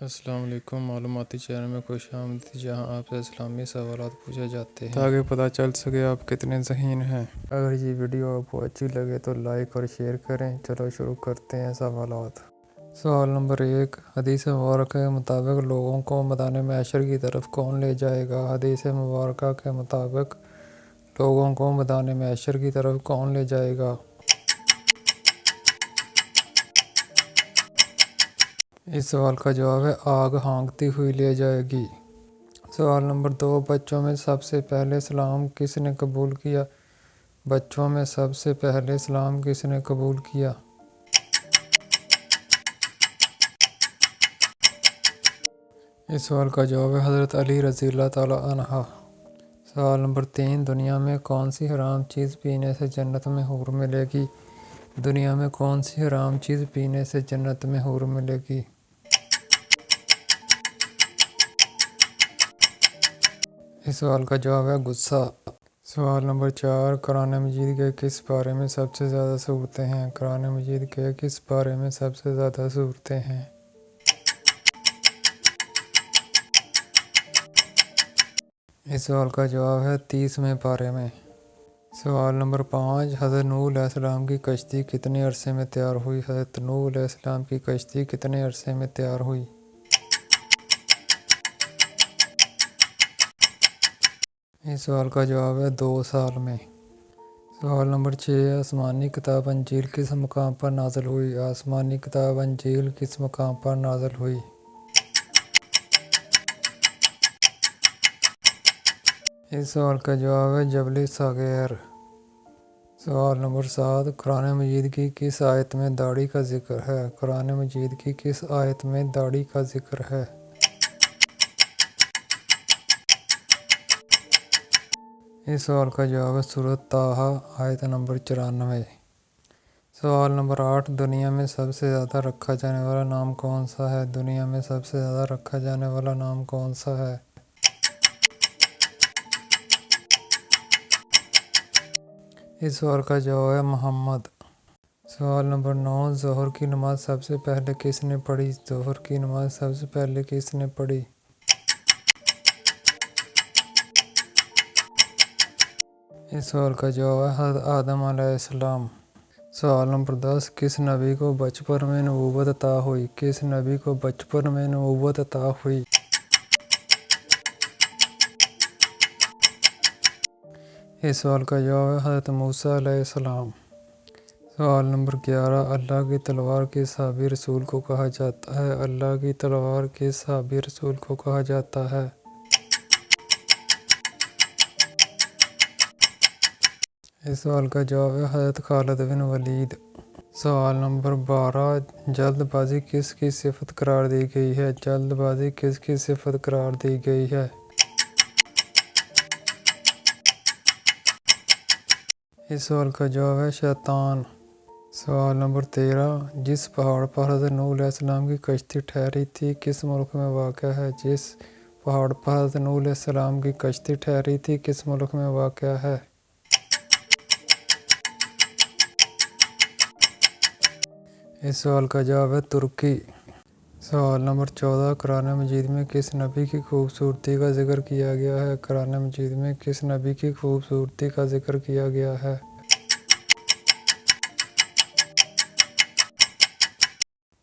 السلام علیکم، معلوماتی چینل میں خوش آمدید، جہاں آپ سے اسلامی سوالات پوچھے جاتے ہیں تاکہ پتہ چل سکے آپ کتنے ذہین ہیں۔ اگر یہ ویڈیو آپ کو اچھی لگے تو لائک اور شیئر کریں۔ چلو شروع کرتے ہیں سوالات۔ سوال نمبر 1، حدیث مبارکہ کے مطابق لوگوں کو میدان محشر کی طرف کون لے جائے گا؟ حدیث مبارکہ کے مطابق لوگوں کو میدان محشر کی طرف کون لے جائے گا؟ اس سوال کا جواب ہے آگ ہانکتی ہوئی لے جائے گی۔ سوال نمبر 2، بچوں میں سب سے پہلے اسلام کس نے قبول کیا؟ بچوں میں سب سے پہلے اسلام کس نے قبول کیا؟ اس سوال کا جواب ہے حضرت علی رضی اللہ تعالیٰ عنہ۔ سوال نمبر 3، دنیا میں کون سی حرام چیز پینے سے جنت میں حور ملے گی؟ دنیا میں کون سی حرام چیز پینے سے جنت میں حور ملے گی؟ اس سوال کا جواب ہے غصہ۔ سوال نمبر 4، قرآن مجید کے کس پارے میں سب سے زیادہ صورتیں ہیں؟ قرآن مجید کے کس پارے میں سب سے زیادہ صورتیں ہیں؟ اس سوال کا جواب ہے 30ویں پارے میں۔ سوال نمبر 5، حضرت نوح علیہ السلام کی کشتی کتنے عرصے میں تیار ہوئی؟ حضرت نوح علیہ السلام کی کشتی کتنے عرصے میں تیار ہوئی؟ اس سوال کا جواب ہے 2 سال میں۔ سوال نمبر 6، آسمانی کتاب انجیل کس مقام پر نازل ہوئی؟ آسمانی کتاب انجیل کس مقام پر نازل ہوئی؟ اس سوال کا جواب ہے جبل ثغیر۔ سوال نمبر 7، قرآن مجید کی کس آیت میں داڑھی کا ذکر ہے؟ قرآن مجید کی کس آیت میں داڑھی کا ذکر ہے؟ اس سوال کا جواب ہے سورۃ طٰہٰ آیت نمبر 94۔ سوال نمبر 8، دنیا میں سب سے زیادہ رکھا جانے والا نام کون سا ہے؟ دنیا میں سب سے زیادہ رکھا جانے والا نام کون سا ہے؟ اس سوال کا جواب ہے محمد۔ سوال نمبر 9، ظہر کی نماز سب سے پہلے کس نے پڑھی؟ ظہر کی نماز سب سے پہلے کس نے پڑھی؟ اس سوال کا جواب ہے حضرت آدم علیہ السلام۔ سوال نمبر 10، کس نبی کو بچپن میں نبوت عطا ہوئی؟ کس نبی کو بچپن میں نبوت عطا ہوئی؟ اس سوال کا جواب ہے حضرت موسیٰ علیہ السلام۔ سوال نمبر 11، اللہ کی تلوار کس صحابی رسول کو کہا جاتا ہے؟ اللہ کی تلوار کس صحابی رسول کو کہا جاتا ہے؟ اس سوال کا جواب ہے حضرت خالد بن ولید۔ سوال نمبر 12، جلد بازی کس کی صفت قرار دی گئی ہے؟ جلد بازی کس کی صفت قرار دی گئی ہے؟ اس سوال کا جواب ہے شیطان۔ سوال نمبر 13، جس پہاڑ پر حضرت نوح علیہ السلام کی کشتی ٹھہری تھی کس ملک میں واقع ہے؟ جس پہاڑ پر حضرت نوح علیہ السلام کی کشتی ٹھہری تھی کس ملک میں واقع ہے؟ اس سوال کا جواب ہے ترکی۔ سوال نمبر 14، قرآن مجید میں کس نبی کی خوبصورتی کا ذکر کیا گیا ہے؟ قرآن مجید میں کس نبی کی خوبصورتی کا ذکر کیا گیا ہے؟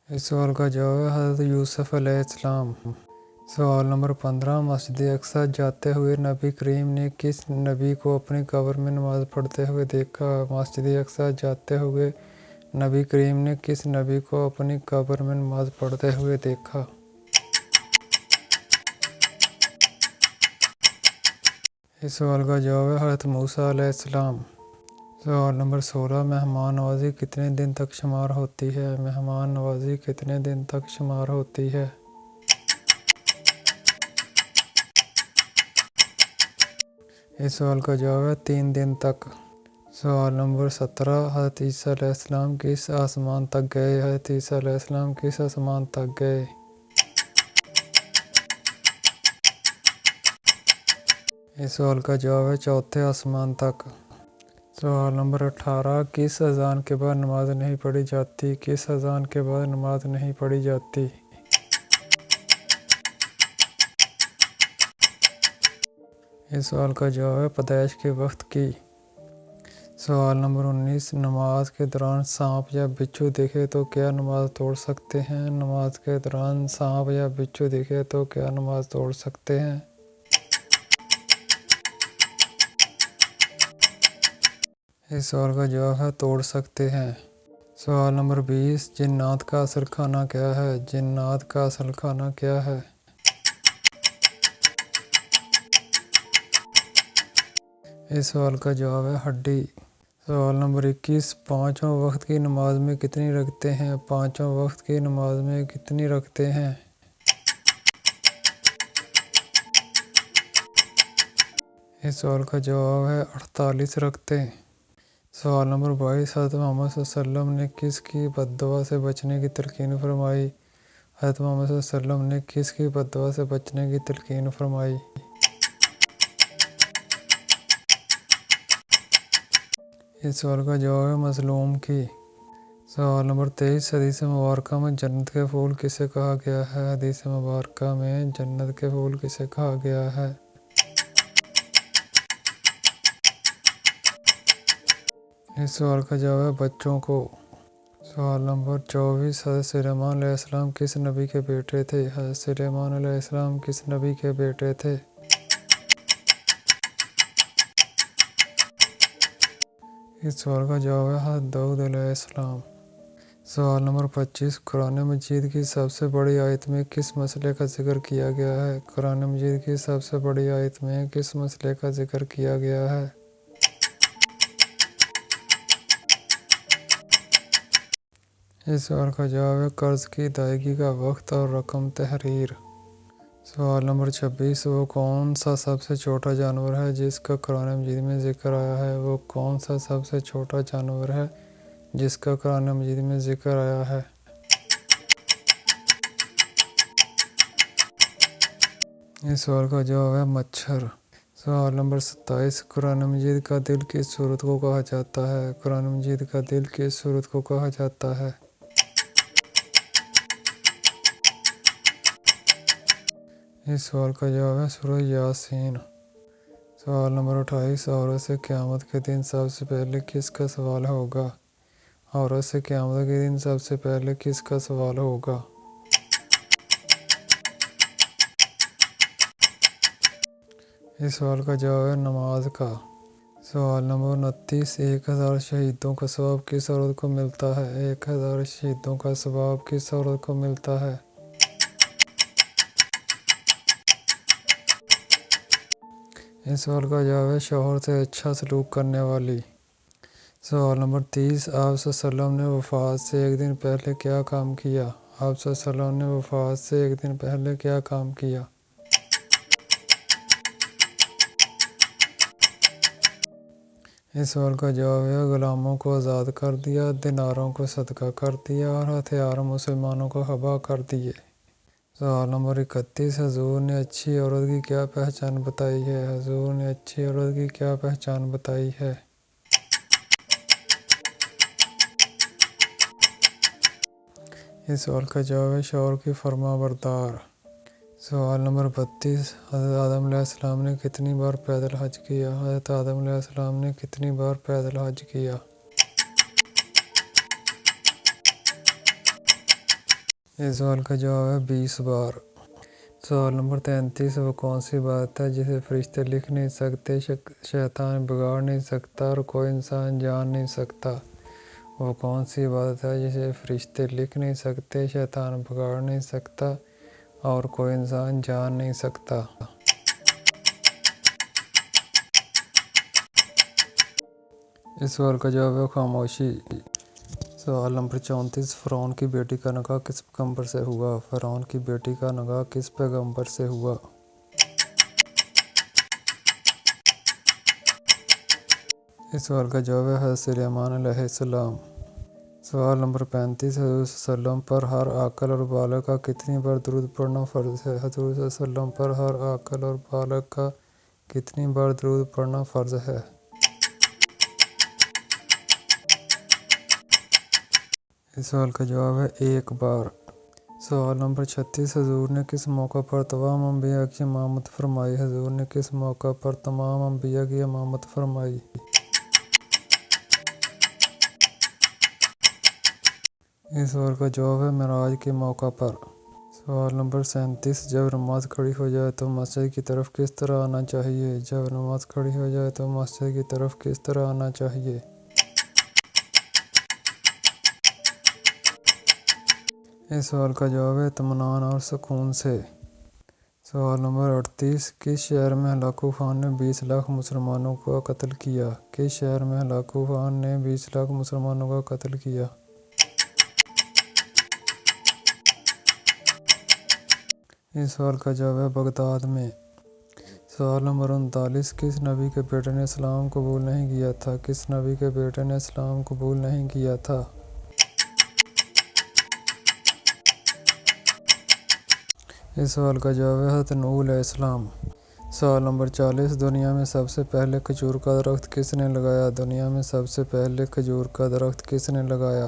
اس سوال کا جواب ہے حضرت یوسف علیہ السلام۔ سوال نمبر 15، مسجد اقصیٰ جاتے ہوئے نبی کریم نے کس نبی کو اپنی قبر میں نماز پڑھتے ہوئے دیکھا؟ مسجد اقصیٰ جاتے ہوئے نبی کریم نے کس نبی کو اپنی قبر میں نماز پڑھتے ہوئے دیکھا؟ اس سوال کا جواب ہے حضرت موسیٰ علیہ السلام۔ سوال نمبر 16، مہمان نوازی کتنے دن تک شمار ہوتی ہے؟ مہمان نوازی کتنے دن تک شمار ہوتی ہے؟ اس سوال کا جواب ہے 3 دن تک۔ سوال نمبر 17، حضرت عیسیٰ علیہ السلام کس آسمان تک گئے؟ حضرت عیسیٰ علیہ السلام کس آسمان تک گئے؟ اس سوال کا جواب ہے 4تھے آسمان تک۔ سوال نمبر 18، کس اذان کے بعد نماز نہیں پڑھی جاتی؟ کس اذان کے بعد نماز نہیں پڑھی جاتی؟ इस सवाल का जवाब है पैदाइश के वक्त की। सवाल नंबर 19, नमाज के दौरान सांप या बिच्छू दिखे तो क्या नमाज तोड़ सकते हैं? नमाज के दौरान सांप या बिच्छू दिखे तो क्या नमाज तोड़ सकते हैं? इस सवाल का जवाब है तोड़ सकते हैं। सवाल नंबर 20, जिन्नात का असल खाना क्या है? जिन्नात का असल खाना क्या है? इस सवाल का जवाब है हड्डी। सवाल नंबर 21, पाँचों वक्त की नमाज में कितनी रखते हैं? पाँचों वक्त की नमाज में कितनी रखते हैं? इस सवाल का जवाब है 48 रखते हैं। सवाल नंबर 22, हज़रत मोहम्मद सल्लल्लाहु अलैहि वसल्लम ने किसकी बद्दुआ से बचने की तलकीन फरमाई? हज़रत मोहम्मद सल्लल्लाहु अलैहि वसल्लम ने किसकी बद्दुआ से बचने की तलकीन फरमाई? इस सवाल का जवाब है मज़लूम की। सवाल नंबर 23, हदीस मुबारका में जन्नत के फूल किसे कहा गया है? हदीस मुबारका में जन्नत के फूल किसे कहा गया है? इस सवाल का जवाब है बच्चों को। सवाल नंबर 24, हज़रत सुलेमान अलैहिस्सलाम किस नबी के बेटे थे? हज़रत सुलेमान अलैहिस्सलाम किस नबी के बेटे थे? इस सवाल का जवाब है हज़रत दाऊद अलैहिस्सलाम। सवाल नंबर 25, कुरान मजीद की सबसे बड़ी आयत में किस मसले का जिक्र किया गया है? कुरान मजीद की सबसे बड़ी आयत में किस मसले का जिक्र किया गया है? इस सवाल का जवाब है कर्ज की अदायगी का वक्त और रकम तहरीर। सवाल नंबर 26, वो कौन सा सबसे छोटा जानवर है जिसका कुरान मजीद में जिक्र आया है? वो कौन सा सबसे छोटा जानवर है जिसका कुरान मजीद में जिक्र आया है? इस सवाल का जवाब है मच्छर। सवाल नंबर 27, कुरान मजीद का दिल किस सूरत को कहा जाता है? कुरान मजीद का दिल किस सूरत को कहा जाता है? इस सवाल का जवाब है सूरह यासीन। सवाल नंबर 28, औरत से क़यामत के दिन सबसे पहले किसका सवाल होगा? औरत से क़यामत के दिन सबसे पहले किसका सवाल होगा? इस सवाल का जवाब है नमाज का। सवाल नंबर 29, 1000 शहीदों का सवाब किस औरत को मिलता है? 1000 शहीदों का सवाब किस औरत को मिलता है? इस सवाल का जवाब है शौहर से अच्छा सलूक करने वाली। सवाल नंबर 30, आप सल्लल्लाहु अलैहि वसल्लम ने वफ़ात से एक दिन पहले क्या काम किया? आप सल्लल्लाहु अलैहि वसल्लम ने वफ़ात से एक दिन पहले क्या काम किया? इस सवाल का जवाब है गुलामों को आज़ाद कर दिया, दिनारों को सदका कर दिया और हथियार मुसलमानों को हबा कर दिए। सवाल नंबर 31, हजूर ने अच्छी औरत की क्या पहचान बताई है? हजूर ने अच्छी औरत की क्या पहचान बताई है? इस सवाल का जवाब है शौहर की फरमाबरदार। सवाल नंबर 32, हज़रत आदम अलैहिस्सलाम ने कितनी बार पैदल हज किया? हज़रत आदम अलैहिस्सलाम ने कितनी बार पैदल हज किया? इस सवाल का जवाब है 20 बार। सवाल नंबर 33, वो कौन सी बात है जिसे फरिश्ते लिख नहीं सकते, शैतान बिगाड़ नहीं सकता और कोई इंसान जान नहीं सकता? वो कौन सी बात है जिसे फरिश्ते लिख नहीं सकते, शैतान बिगाड़ नहीं सकता और कोई इंसान जान नहीं सकता? इस सवाल का जवाब है खामोशी। सवाल नंबर 34, फ़िरौन की बेटी का निकाह किस पैगंबर से हुआ? फ़िरौन की बेटी का निकाह किस पैगंबर से हुआ? इस सवाल का जवाब है हज़रत सुलेमान अलैहिस्सलाम। सवाल नंबर 35, हज़रत सल्लम पर हर आकल और बालग का कितनी बार दरूद पढ़ना फ़र्ज़ है? हज़रत सल्लम पर हर आकल और बालग का कितनी बार दरूद पढ़ना फ़र्ज़ है? इस सवाल का जवाब है 1 बार। सवाल नंबर 36, हजूर ने किस मौका पर तमाम अंबिया की इमामत फरमाई? हजूर ने किस मौका पर तमाम अंबिया की इमामत फरमाई? इस सवाल का जवाब है मेराज के मौका पर। सवाल नंबर 37, जब नमाज खड़ी हो जाए तो मस्जिद की तरफ किस तरह आना चाहिए? जब नमाज खड़ी हो जाए तो मस्जिद की तरफ किस तरह आना चाहिए? इस सवाल का जवाब है इत्मीनान और सुकून से। सवाल नंबर 38, किस शहर में हलाकू खान ने 20 लाख मुसलमानों का कत्ल किया? किस शहर में हलाकू खान ने 20 लाख मुसलमानों का कत्ल किया? इस सवाल का जवाब है बगदाद में। सवाल नंबर 39, किस नबी के बेटे ने इस्लाम कबूल नहीं किया था? किस नबी के बेटे ने इस्लाम कबूल नहीं किया था? इस सवाल का जवाब है हज़रत नूह अलैहिस्सलाम। सवाल नंबर 40, दुनिया में सबसे पहले खजूर का दरख्त किसने लगाया? दुनिया में सबसे पहले खजूर का दरख्त किसने लगाया?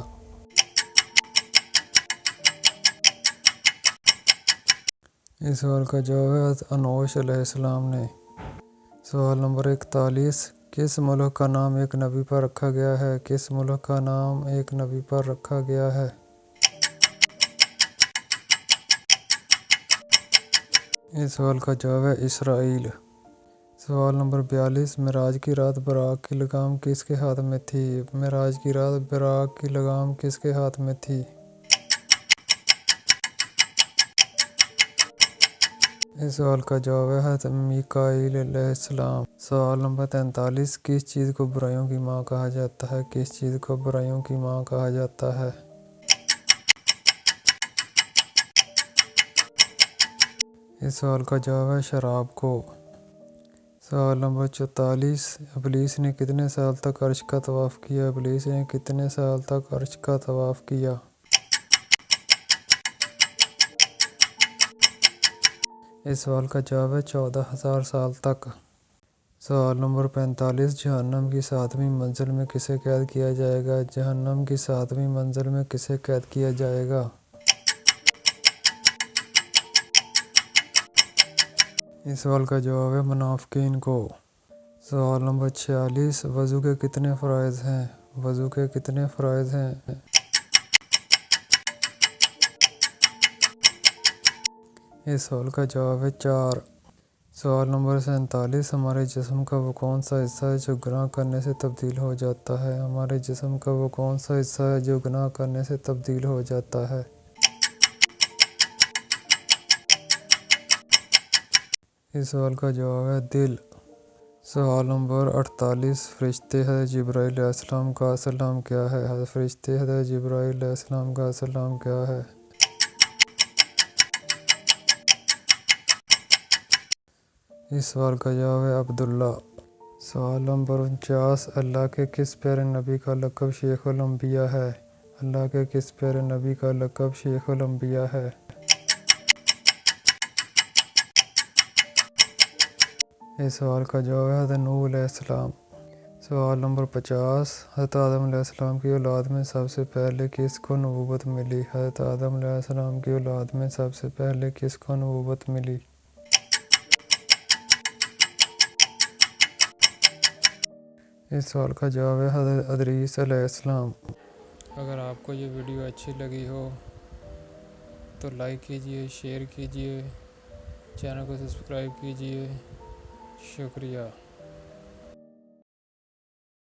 इस सवाल का जवाब है हज़रत अनोश अलैहिस्सलाम ने। सवाल नंबर 41, किस मुल्क का नाम एक नबी पर रखा गया है? किस मुल्क का नाम एक नबी पर रखा गया है? इस सवाल का जवाब है इसराइल। सवाल नंबर 42, मेराज की रात बराक की लगाम किसके हाथ में थी? मेराज की रात बराक की लगाम किसके हाथ में थी? इस सवाल का जवाब है हज़रत मीकाईल अलैहिस्सलाम। सवाल नंबर 43, किस चीज़ को बुराइयों की माँ कहा जाता है? किस चीज़ को बुराइयों की माँ कहा जाता है? इस सवाल का जवाब है शराब को। सवाल नंबर 44, इब्लीस ने कितने साल तक अर्श का तवाफ़ किया? इब्लीस ने कितने साल तक अर्श का तवाफ़ किया? इस सवाल का जवाब है 14,000 साल तक। सवाल नंबर 45, जहन्नम की 7वीं मंजिल में किसे कैद किया जाएगा? जहन्नम की 7वीं मंजिल में किसे कैद किया जाएगा? इस सवाल का जवाब है मुनाफिकीन को। सवाल नंबर 46, वज़ू के कितने फ़राइज़ हैं? वज़ू के कितने फ़राइज़ हैं? इस सवाल का जवाब है 4। सवाल नंबर 47, हमारे जिस्म का वो कौन सा हिस्सा है जो गुनाह करने से तब्दील हो जाता है? हमारे जिस्म का वो कौन सा हिस्सा है जो गुनाह करने से तब्दील हो जाता है? इस सवाल का जवाब है दिल। सवाल नंबर 48, फ़रिश्ते हज़रत जिब्राईल अलैहिस्सलाम का असल नाम क्या है? फ़रिश्ते हज़रत जिब्राईल अलैहिस्सलाम का असल नाम क्या है? इस सवाल का जवाब है अब्दुल्ला। सवाल नंबर 49, अल्लाह के किस प्यारे नबी का लक़ब शेखुल अंबिया है? अल्लाह के किस प्यारे नबी का लक़ब शेखुल अंबिया है? इस सवाल का जवाब है हज़रत नूह अलैहिस्सलाम। सवाल नंबर 50, हज़रत आदम अलैहिस्सलाम की औलाद में सबसे पहले किसको नबूवत मिली? हज़रत आदम अलैहिस्सलाम की औलाद में सबसे पहले किसको नबूवत मिली? इस सवाल का जवाब है हज़रत इदरीस अलैहिस्सलाम। अगर आपको ये वीडियो अच्छी लगी हो तो लाइक कीजिए, शेयर कीजिए, चैनल को सब्सक्राइब कीजिए। शुक्रिया।